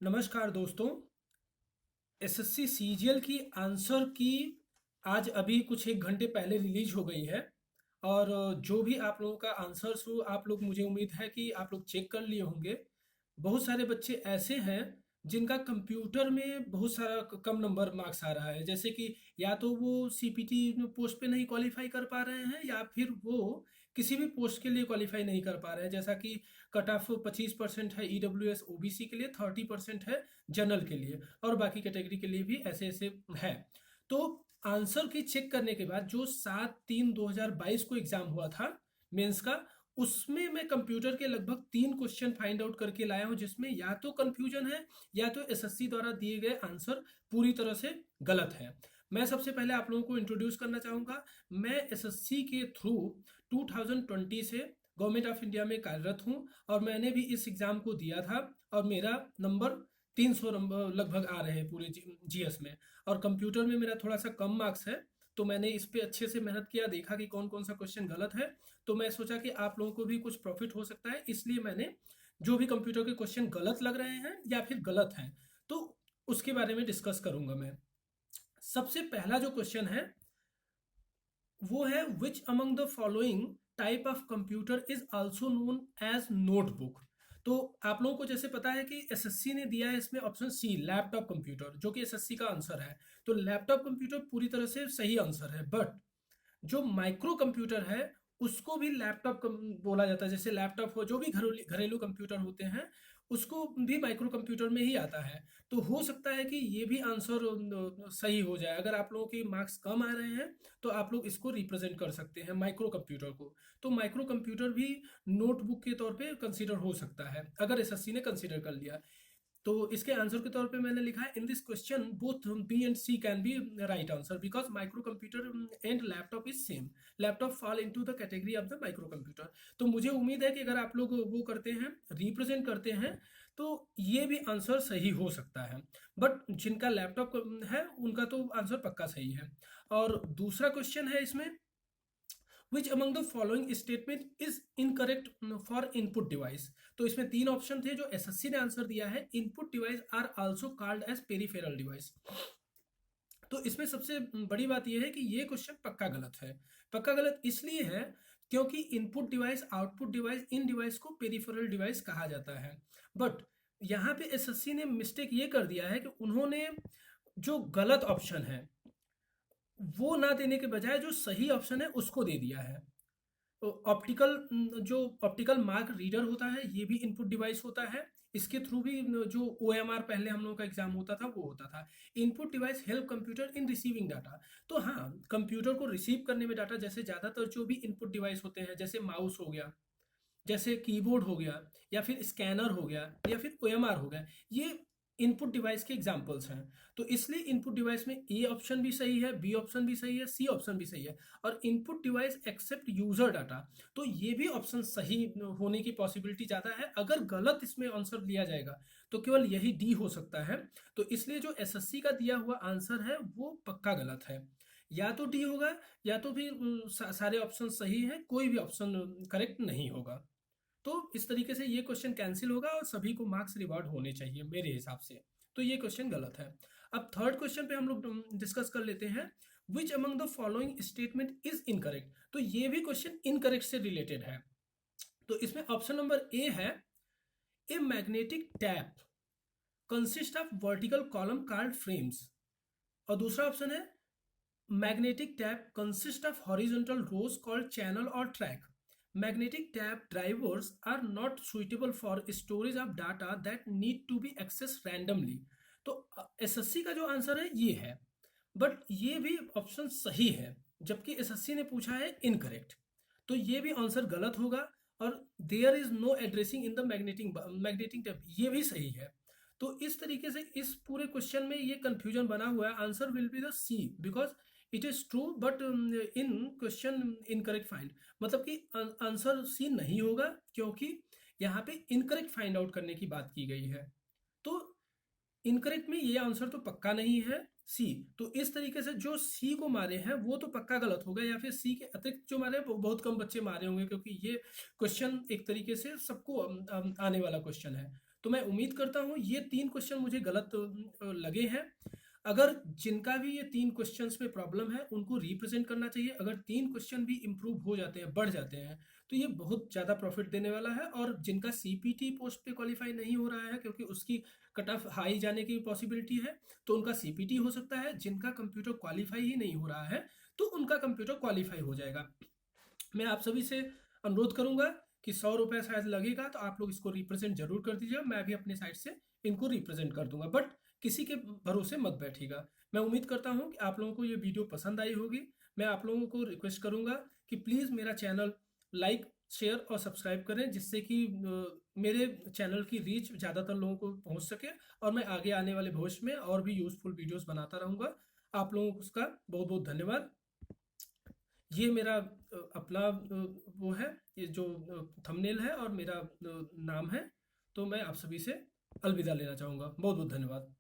नमस्कार दोस्तों। SSC CGL की आंसर की आज अभी कुछ एक घंटे पहले रिलीज हो गई है। और जो भी आप लोगों का आंसर्स हो, आप लोग, मुझे उम्मीद है कि आप लोग चेक कर लिए होंगे। बहुत सारे बच्चे ऐसे हैं जिनका कंप्यूटर में बहुत सारा कम नंबर मार्क्स आ रहा है, जैसे कि या तो वो सीपीटी पोस्ट पे नहीं क्वालिफाई कर पा रहे हैं, या फिर वो किसी भी पोस्ट के लिए क्वालिफाई नहीं कर पा रहे हैं। जैसा कि कट ऑफ 25% है ईडब्ल्यूएस ओबीसी के लिए, 30% है जनरल के लिए, और बाकी कैटेगरी के लिए भी ऐसे ऐसे है। तो आंसर की चेक करने के बाद जो 7/3/2022 को एग्जाम हुआ था मेंस का, उसमें मैं कंप्यूटर के लगभग 3 क्वेश्चन फाइंड आउट करके लाया हूं, जिसमें या तो कंफ्यूजन है या तो एसएससी द्वारा दिए गए आंसर पूरी तरह से गलत है। मैं सबसे पहले आप लोगों को इंट्रोड्यूस करना चाहूंगा। मैं एसएससी के थ्रू 2020 से गवर्नमेंट ऑफ इंडिया में कार्यरत हूं, और मैंने भी इस एग्ज़ाम को दिया था। और मेरा नंबर 300 नंबर लगभग आ रहे हैं पूरे जीएस में। और कंप्यूटर में मेरा थोड़ा सा कम मार्क्स है, तो मैंने इस पे अच्छे से मेहनत किया, देखा कि कौन कौन सा क्वेश्चन गलत है। तो मैं सोचा कि आप लोगों को भी कुछ प्रॉफिट हो सकता है, इसलिए मैंने जो भी कंप्यूटर के क्वेश्चन गलत लग रहे हैं या फिर गलत हैं, तो उसके बारे में डिस्कस करूंगा मैं। सबसे पहला जो क्वेश्चन है वो है, which among the following type of computer is also known as notebook. तो आप लोगों को जैसे पता है कि एसएससी ने दिया है इसमें ऑप्शन सी, लैपटॉप कंप्यूटर, जो कि एसएससी का आंसर है। तो लैपटॉप कंप्यूटर पूरी तरह से सही आंसर है, बट जो माइक्रो कंप्यूटर है उसको भी लैपटॉप बोला जाता है। जैसे लैपटॉप हो, जो भी घरेलू घरेलू कंप्यूटर होते हैं, उसको भी माइक्रो कंप्यूटर में ही आता है। तो हो सकता है कि ये भी आंसर सही हो जाए। अगर आप लोगों के मार्क्स कम आ रहे हैं तो आप लोग इसको रिप्रेजेंट कर सकते हैं, माइक्रो कंप्यूटर को। तो माइक्रो कंप्यूटर भी नोटबुक के तौर पे कंसीडर हो सकता है, अगर एसएससी ने कंसीडर कर लिया। तो इसके आंसर के तौर पे मैंने लिखा है, in this question both B and C can be right answer, because micro computer and laptop is same. Laptop fall into the category of the micro computer. तो मुझे उम्मीद है कि अगर आप लोग वो करते हैं, रिप्रेजेंट करते हैं, तो ये भी आंसर सही हो सकता है। बट जिनका लैपटॉप है उनका तो आंसर पक्का सही है। और दूसरा क्वेश्चन है इसमें, विच among the following statement is incorrect for input device. तो इसमें 3 ऑप्शन थे जो एसएससी ने आंसर दिया है, input device are also called as peripheral device. तो इसमें सबसे बड़ी बात यह है कि ये क्वेश्चन पक्का गलत है। पक्का गलत इसलिए है क्योंकि इनपुट डिवाइस, आउटपुट डिवाइस, इन डिवाइस को पेरिफेरल डिवाइस कहा जाता है। बट यहाँ पे एसएससी ने मिस्टेक ये कर दिया है कि उन्होंने जो गलत ऑप्शन है वो ना देने के बजाय जो सही ऑप्शन है उसको दे दिया है। ऑप्टिकल, जो ऑप्टिकल मार्क रीडर होता है, ये भी इनपुट डिवाइस होता है। इसके थ्रू भी जो ओएमआर पहले हम लोगों का एग्जाम होता था वो होता था। इनपुट डिवाइस हेल्प कंप्यूटर इन रिसीविंग डाटा। तो हाँ, कंप्यूटर को रिसीव करने में डाटा, जैसे ज़्यादातर जो भी इनपुट डिवाइस होते हैं, जैसे माउस हो गया, जैसे कीबोर्ड हो गया, या फिर स्कैनर हो गया, या फिर ओएमआर हो गया, ये इनपुट डिवाइस के एग्जांपल्स हैं। तो इसलिए इनपुट डिवाइस में ए ऑप्शन भी सही है, बी ऑप्शन भी सही है, सी ऑप्शन भी सही है। और input device accept user data, तो ये भी ऑप्शन सही होने की पॉसिबिलिटी ज़्यादा है। अगर गलत इसमें आंसर लिया जाएगा तो केवल यही डी हो सकता है। तो इसलिए जो एसएससी का दिया हुआ आंसर है वो पक्का गलत है। या तो डी होगा, या तो फिर सारे ऑप्शन सही हैं, कोई भी ऑप्शन करेक्ट नहीं होगा। तो इस तरीके से ये क्वेश्चन कैंसिल होगा और सभी को मार्क्स रिवार्ड होने चाहिए मेरे हिसाब से। तो ये क्वेश्चन गलत है। अब थर्ड क्वेश्चन पे हम लोग डिस्कस कर लेते हैं, विच among the following statement is incorrect. तो ये भी क्वेश्चन इनकरेक्ट से रिलेटेड है। तो इसमें ऑप्शन नंबर ए है, A magnetic tap consist of vertical column card frames. और दूसरा ऑप्शन है, magnetic tap consist of horizontal rows called channel और track. Magnetic tap drivers are not suitable for storage of data that need to be accessed randomly। तो SSC का जो answer है ये है, बट ये भी ऑप्शन सही है, जबकि एसएससी ने पूछा है इनकरेक्ट। तो ये भी आंसर गलत होगा। और there is no addressing in the magnetic tap, ये भी सही है। तो इस तरीके से इस पूरे क्वेश्चन में ये कंफ्यूजन बना हुआ है। Answer will be the C, because it is true but in question incorrect find. मतलब कि आंसर सी नहीं होगा, क्योंकि यहाँ पे इनकरेक्ट फाइंड आउट करने की बात की गई है। तो इनकरेक्ट में ये आंसर तो पक्का नहीं है, सी। तो इस तरीके से जो सी को मारे हैं वो तो पक्का गलत होगा, या फिर सी के अतिरिक्त जो मारे हैं वो बहुत कम बच्चे मारे होंगे, क्योंकि ये क्वेश्चन एक तरीके से सबको आने वाला क्वेश्चन है। तो मैं उम्मीद करता हूँ ये 3 क्वेश्चन मुझे गलत लगे हैं। अगर जिनका भी ये 3 क्वेश्चंस में प्रॉब्लम है उनको रिप्रेजेंट करना चाहिए। अगर 3 क्वेश्चन भी इम्प्रूव हो जाते हैं, बढ़ जाते हैं, तो ये बहुत ज़्यादा प्रॉफिट देने वाला है। और जिनका सीपीटी पोस्ट पे क्वालिफाई नहीं हो रहा है क्योंकि उसकी कट ऑफ हाई जाने की पॉसिबिलिटी है, तो उनका सीपीटी हो सकता है। जिनका कंप्यूटर क्वालिफाई ही नहीं हो रहा है तो उनका कंप्यूटर क्वालिफाई हो जाएगा। मैं आप सभी से अनुरोध करूंगा कि 100 रुपये शायद लगेगा, तो आप लोग इसको रिप्रेजेंट जरूर कर दीजिए। मैं भी अपने साइड से इनको रिप्रेजेंट कर दूंगा, बट किसी के भरोसे मत बैठिएगा। मैं उम्मीद करता हूं कि आप लोगों को ये वीडियो पसंद आई होगी। मैं आप लोगों को रिक्वेस्ट करूंगा कि प्लीज़ मेरा चैनल लाइक, शेयर और सब्सक्राइब करें, जिससे कि मेरे चैनल की रीच ज़्यादातर लोगों को पहुंच सके और मैं आगे आने वाले भविष्य में और भी यूज़फुल वीडियोस बनाता रहूँगा। आप लोगों को उसका बहुत बहुत धन्यवाद। ये मेरा अपना वो है, ये जो थंबनेल है और मेरा नाम है। तो मैं आप सभी से अलविदा लेना चाहूँगा। बहुत बहुत धन्यवाद।